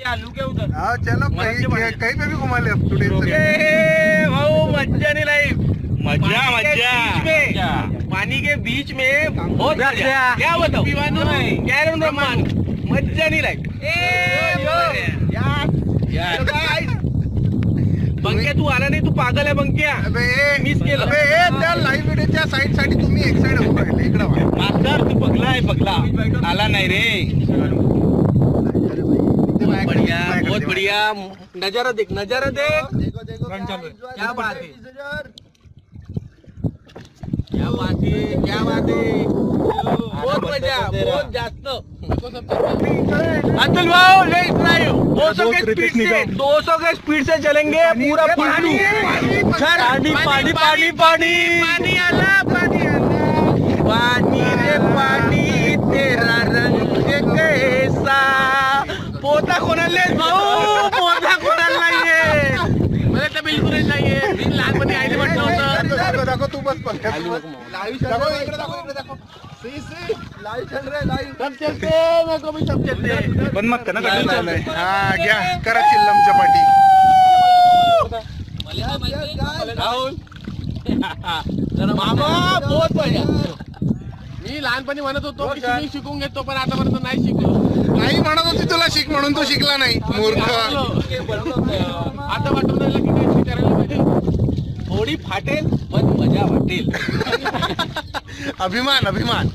आलू के उधर। हाँ चलो कहीं पे भी घुमा ले अब टुडे। भाऊ मज्जा नहीं लाइफ, मजा मजा पानी के बीच में बहुत क्या बताओ, क्या रमान मज्जा नहीं लाइफ। बंक्या तू आला नाही, तू पागल आहे बंक्या, मिस केलं। त्या लाईव्ह व्हिडिओच्या साईड साठी तुम्ही एक साइड उभा राहिले, इकडे मास्टर तू पगला आहे, पगला आला नाही रे। बढ़िया, बहुत बढ़िया नजारा देख, नजारा देख। क्या बात है, क्या बात है, क्या बात है, बहुत मजा, बहुत जास्त। अतुल भाव ले इतना ही 200 के स्पीड से, 200 के स्पीड से चलेंगे पूरा पानी पानी पानी पानी पानी आला, पानी आला, पानी रे पानी तेरा रंग कैसा। पोता कोणाला भाऊ, पोता कोणाला नाहीये, मला तर बिलकुलच नाहीये। मी लहानपणी आईने म्हटलं होतं दाखव तू बस लाईव्ह चल रहा है, लाईव्ह सब चलते, मेरे को भी सब चलते। पण मग कना हा घ्या करा चिल्लमच्या पाठी। राहुल मामा बहुत बढ़िया। मी लहानपणी म्हणत होतो की तुम्ही शिकून घेतो, पण आतापर्यंत नाही शिकलो। नाही म्हणत होती तुला शिक म्हणून, तू शिकला नाही मूर्ख। आता वाटून राहिलं की काही करायला पाहिजे, थोडी फाटेल पण मजा वाटेल। अभिमान अभिमान।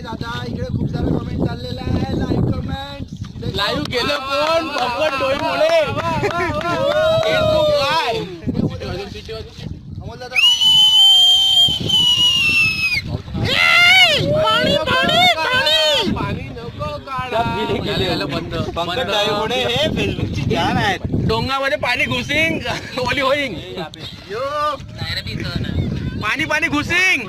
दादा इकडे खूप सारे कमेंट चाललेले आहे, लाईव्ह कमेंट लाईव्ह केलं कोण, पंकज डोईमुळे काय अमोल दादा पाणी पाणी पाणी पाणी नको काढा, बंद पंकज डायमुळे हे फेसबुकची जान आहेत। डोंगामध्ये पाणी घुसिंग ओली होईंग, पाणी पाणी घुसिंग,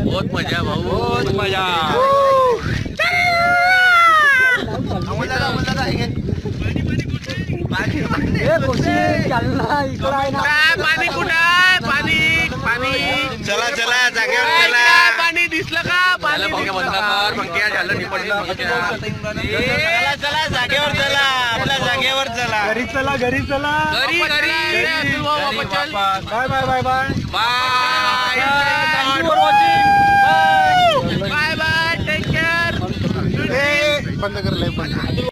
बहुत मजा भाऊ, बहुत मजा। अमोल दादा हे पाणी कुठं आहे, पाणी पाणी चला चला जागेवर चला, पाणी दिसलं का, पाणी पंख्या झालं निपटलं, चला चला जागेवर चला, आपल्या जागेवर चला, घरी चला, घरी चला, घरी घरी bye bye bye bye bye bye bye, take care. बंद कर, लाईव्ह बंद कर।